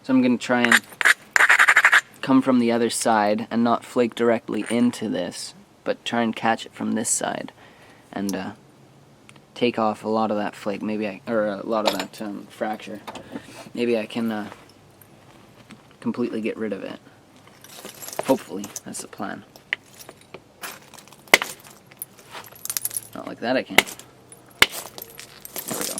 So I'm going to try and come from the other side and not flake directly into this, but try and catch it from this side and take off a lot of that flake, or a lot of that fracture. Maybe I can completely get rid of it. Hopefully, that's the plan. Not like that I can't. There we go.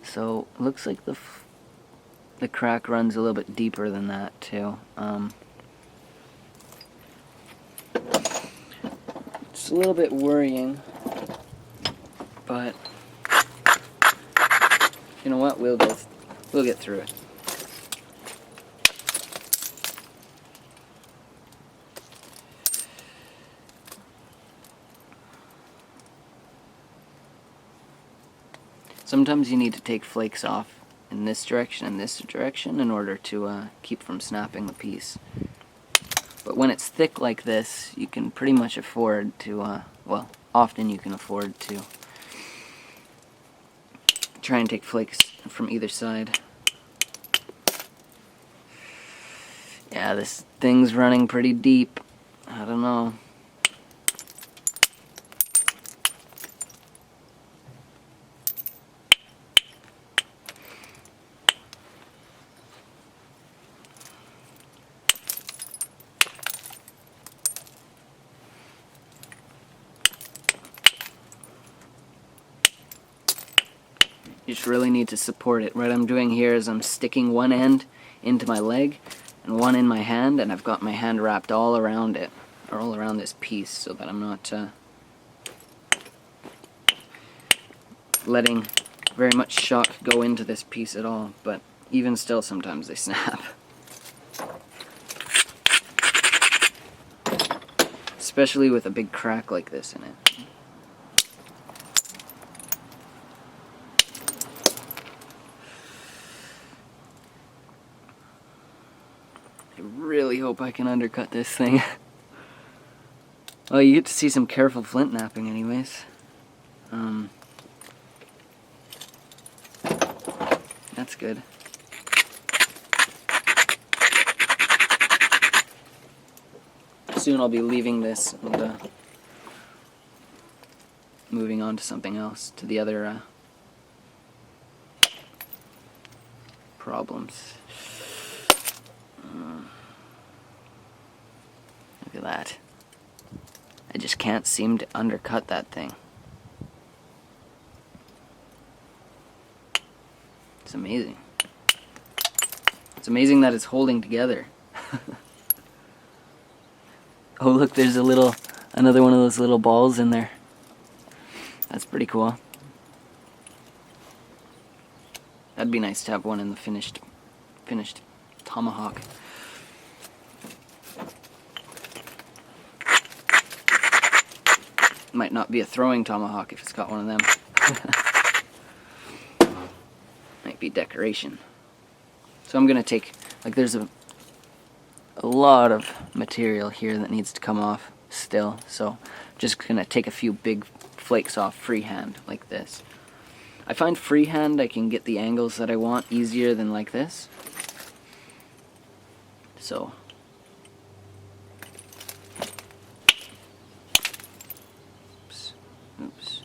So, it looks like the crack runs a little bit deeper than that, too. It's a little bit worrying, but you know what? We'll get through it. Sometimes you need to take flakes off in this direction and this direction in order to keep from snapping the piece. But when it's thick like this, you can pretty much afford to, well, often you can afford to try and take flakes from either side. Yeah, this thing's running pretty deep. I don't know. You just really need to support it. What I'm doing here is I'm sticking one end into my leg and one in my hand, and I've got my hand wrapped all around it, or all around this piece, so that I'm not letting very much shock go into this piece at all, but even still sometimes they snap. Especially with a big crack like this in it. I really hope I can undercut this thing. Well, you get to see some careful flint knapping anyways. That's good. Soon I'll be leaving this and moving on to something else, to the other problems. Look at that. I just can't seem to undercut that thing. It's amazing. It's amazing that it's holding together. Oh look, there's another one of those little balls in there. That's pretty cool. That'd be nice to have one in the finished tomahawk. Might not be a throwing tomahawk if it's got one of them. Might be decoration. So I'm gonna take, like, there's a lot of material here that needs to come off still, so I'm just gonna take a few big flakes off freehand like this. I find freehand I can get the angles that I want easier than like this. So oops.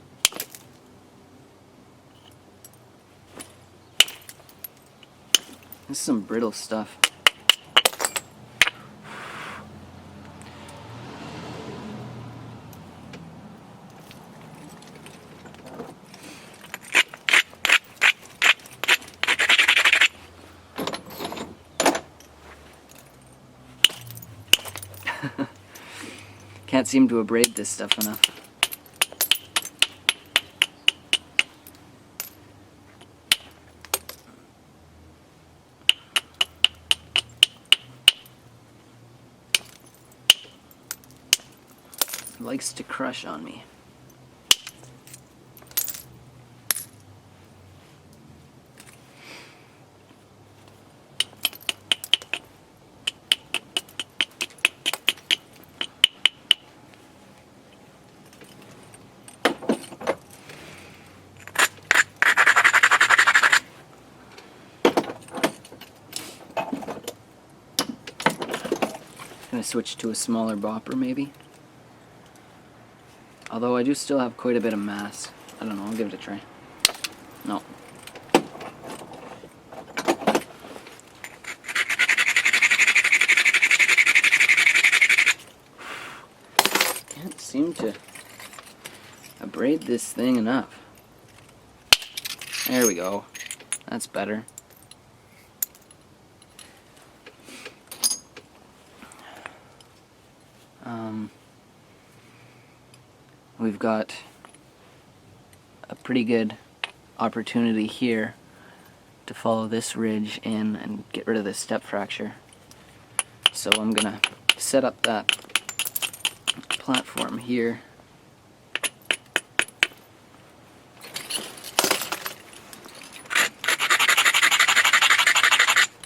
This is some brittle stuff. Can't seem to abrade this stuff enough. It likes to crush on me. switch to a smaller bopper maybe. Although I do still have quite a bit of mass. I don't know, I'll give it a try. No. Can't seem to abrade this thing enough. There we go. That's better. We've got a pretty good opportunity here to follow this ridge in and get rid of this step fracture. So I'm gonna set up that platform here.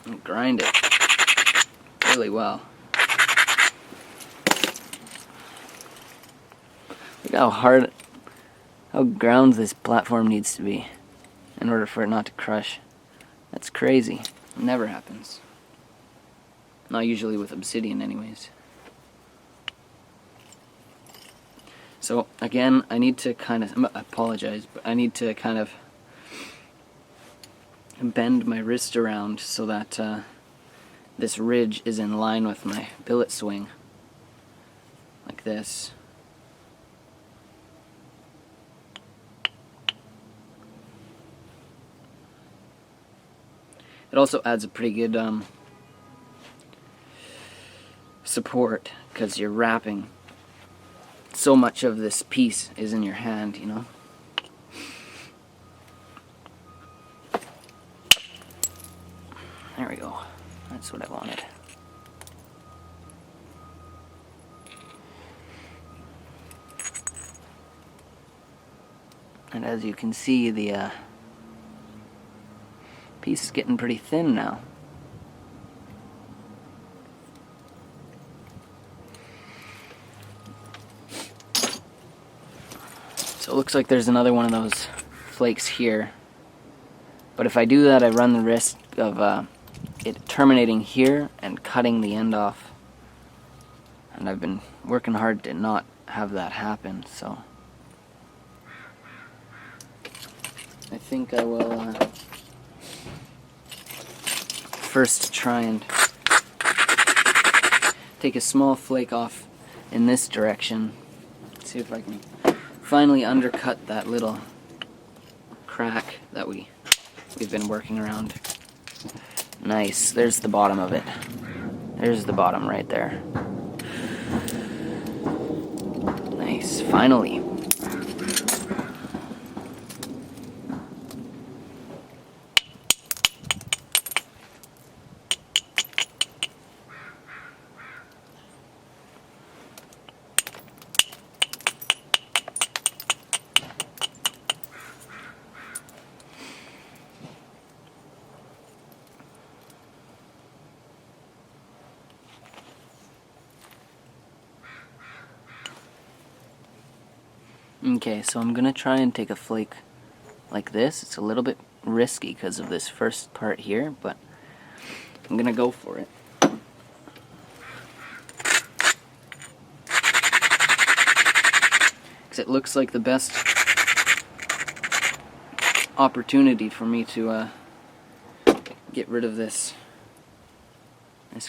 And grind it really well. Look how ground this platform needs to be in order for it not to crush. That's crazy. It never happens. Not usually with obsidian anyways. So again, I need to kind of, I apologize, but I need to kind of bend my wrist around so that this ridge is in line with my billet swing. Like this. It also adds a pretty good support because you're wrapping. So much of this piece is in your hand, you know. There we go. That's what I wanted. And as you can see, the piece is getting pretty thin now. So it looks like there's another one of those flakes here. But if I do that, I run the risk of it terminating here and cutting the end off. And I've been working hard to not have that happen, so I think I will first try and take a small flake off in this direction. See if I can finally undercut that little crack that we've been working around. Nice, there's the bottom of it. There's the bottom right there. Nice, finally. Okay, so I'm gonna try and take a flake like this. It's a little bit risky because of this first part here, but I'm gonna go for it. Because it looks like the best opportunity for me to get rid of this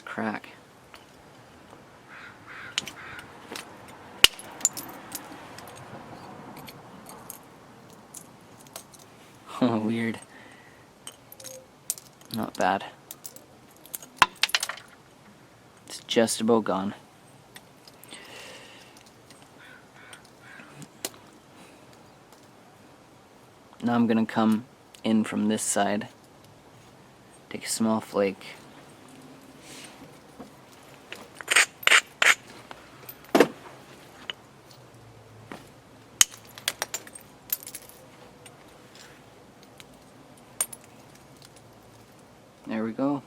crack. Oh, weird. Not bad. It's just about gone. Now I'm gonna come in from this side, take a small flake. There we go.